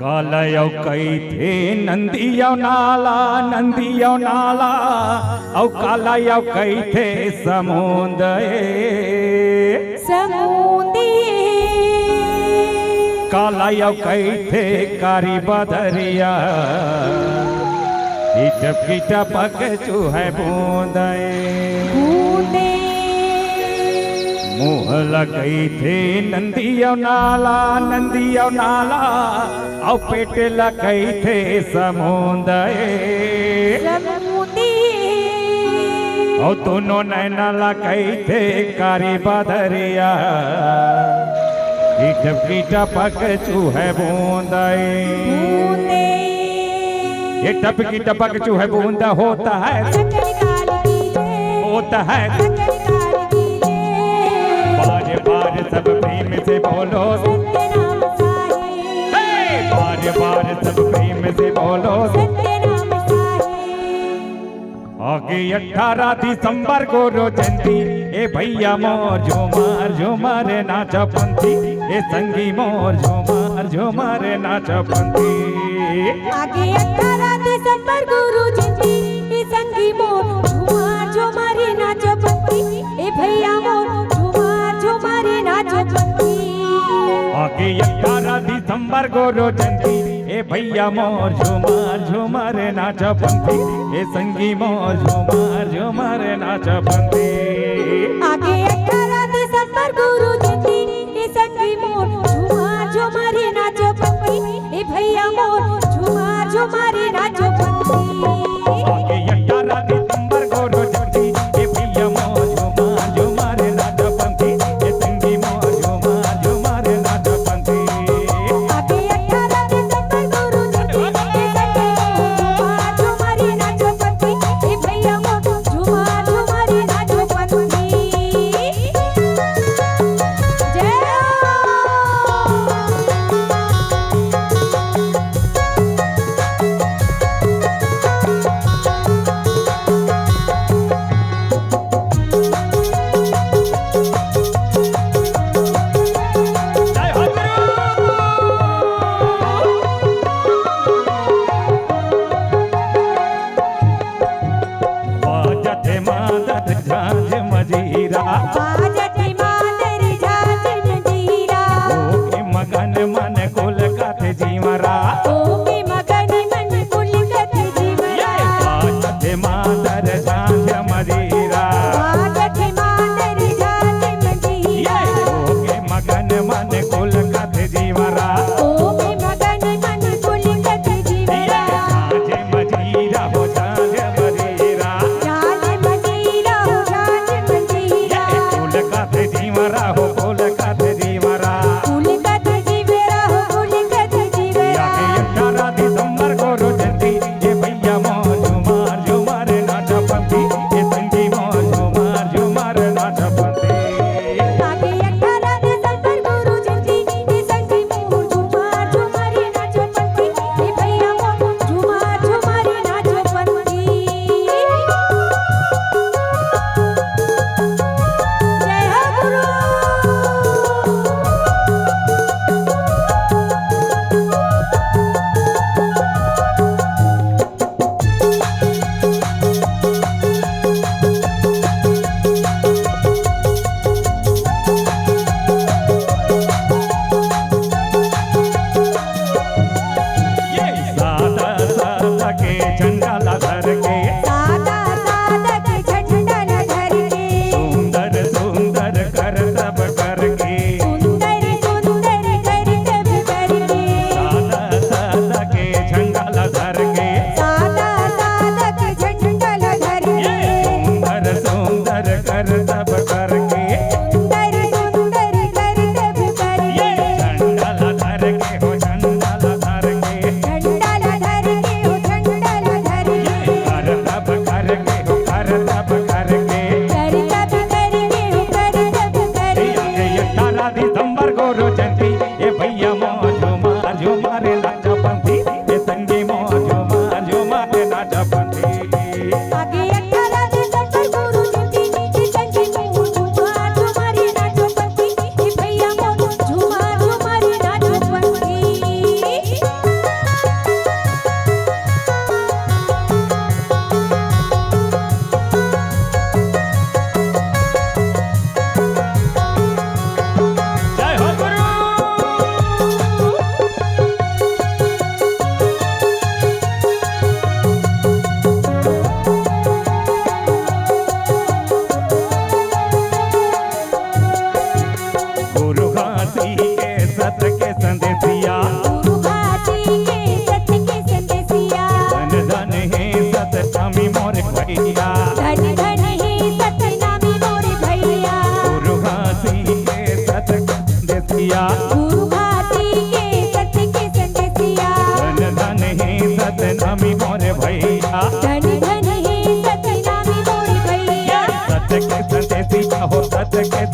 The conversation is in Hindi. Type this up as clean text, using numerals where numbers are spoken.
कालयो कई थे नंदियो नाला औ कालयो कई थे समुंदे कालयो कई थे कारी बदरिया की टपक चूहे बूंदे मुँह लगई थे नंदियो नाला औ पेट लगई थे समुंदे औ दोनों नैना लगई थे कारी बदरिया की टपक चूहे बूंदे ये टपकी टपक चूहे बूंदा होता है बार बार सब प्रेम से बोलो बार बार सब प्रेम से बोलो आगे 18 दिसंबर को रोजंती ए भैया मोर झूमर नाच पंथी ए संगी मोर झूमर नाच पंथी आगे 18 दिसंबर को रोजंती ए संगी मोर झूमर नाच पंथी ए भैया मोर झूमर नाच पंथी आगे 18 दिसंबर को रोजंती ए भैया मोर झूमर नाच पंथी ए संगी मोर झूमर नाच पंथी आगे 18 दिसंबर को रोजंती ए संगी मोर झूमर नाच पंथी ए भैया मोर झूमर नाच पंथी आगे 18 दिसंबर को रोजंती ए भैया मोर झूमर नाच पंथी ए संगी मोर झूमर नाच पंथी आगे 18 दिसंबर को रोजंती ए संगी मोर झूमर नाच पंथी ए भैया मोर झूमर नाच पंथी जय बाजत मादत झांझ मजीरा बाजती मादर झांझ मजीरा ओके मगन मन कुल कथ जीवरा ओके मगन मन कुल कथ जीवरा बाजत मादर झांझ मजीरा बाजती मादर झांझ मजीरा ओके मगन मन कुल कथ जीवरा ओके मगन मन कुल कथ जीवरा झांझ मजीरा हो झांझ मजीरा झांझ मजीरा हो झांझ मजीरा कुल कथ जीवरा हो कुल कथ जीवरा कुल कथ जीवरा हो कुल कथ जीवरा आगे 18 दिसंबर को रोजंती ये भैया मोर झूमर नाच पंथी ये संगी मोर झूमर नाच पंथी आगे 18 दिसंबर को रोजंती ए संगी मोर झूमर नाच पंथी ए भैया मोर झूमर नाच पंथी जय हो गुरु ये सादा सादा के झंडा लहर के सादा सादक झंडा लहर के सुंदर सुंदर कर तब करके सुंदर सुंदर कर तब करके सादा सादा के झंडा लहर के सादा सादक झंडा लहर के सुंदर सुंदर कर तब करके सुंदर सुंदर कर तब करके झंडा लहर के हो झंडा लहर के झंडा लहर के हो झंडा लहर के कर तब करके हो कर तब करके कर तब करके हो कर तब करके 18 दिसंबर को रोजंती ये भैया मोर झूमर नाच पंथी ये संगी मोर झूमर नाच पंथी आगे 18 दिसंबर को रोजंती ए संगी भैया धन धन हे सतनामी मोरे भैया गुरु घासी के सत देसिया गुरु घाटी के सत के संदेसिया धन धन हे सतनामी मोरे भैया धन धन हे सतनामी मोरे भैया सत के संदेसिया हो सत के